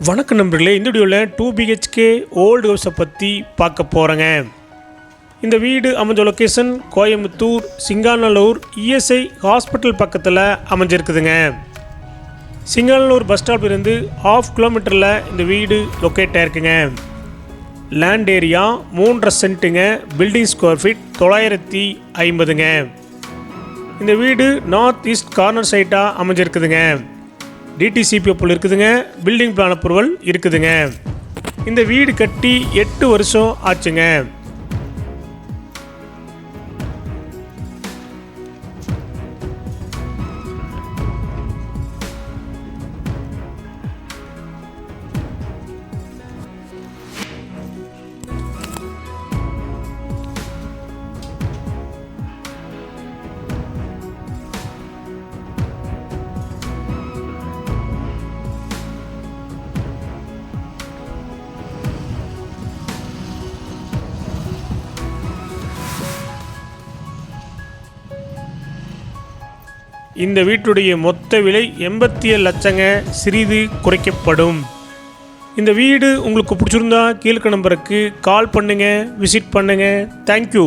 வணக்கம் நண்பர்களே, இந்த வீடியோவில் 2 BHK ஓல்டு ஹவுஸை பற்றி பார்க்க போகிறேங்க. இந்த வீடு அமைஞ்ச location Coimbatore Singanallur ESI hospital பக்கத்தில் அமைஞ்சிருக்குதுங்க. சிங்காநல்லூர் பஸ் ஸ்டாப்பிலிருந்து 1/2 கிலோமீட்டரில் இந்த வீடு லொக்கேட் ஆகிருக்குங்க. லேண்ட் ஏரியா 3.5 சென்ட்டுங்க. பில்டிங் ஸ்கொயர் ஃபீட் 950ங்க. இந்த வீடு நார்த் ஈஸ்ட் கார்னர் சைட்டாக அமைஞ்சிருக்குதுங்க. டிடிசிபி அப்ரூவல் இருக்குதுங்க. பில்டிங் பிளான் அப்ரூவல் இருக்குதுங்க. இந்த வீடு கட்டி 8 வருஷம் ஆச்சுங்க. இந்த வீட்டுடைய மொத்த விலை 87 லட்சங்க. சிறிது குறைக்கப்படும். இந்த வீடு உங்களுக்கு பிடிச்சிருந்தா கீழ்க்க நம்பருக்கு கால் பண்ணுங்கள், விசிட் பண்ணுங்கள். தேங்க்யூ.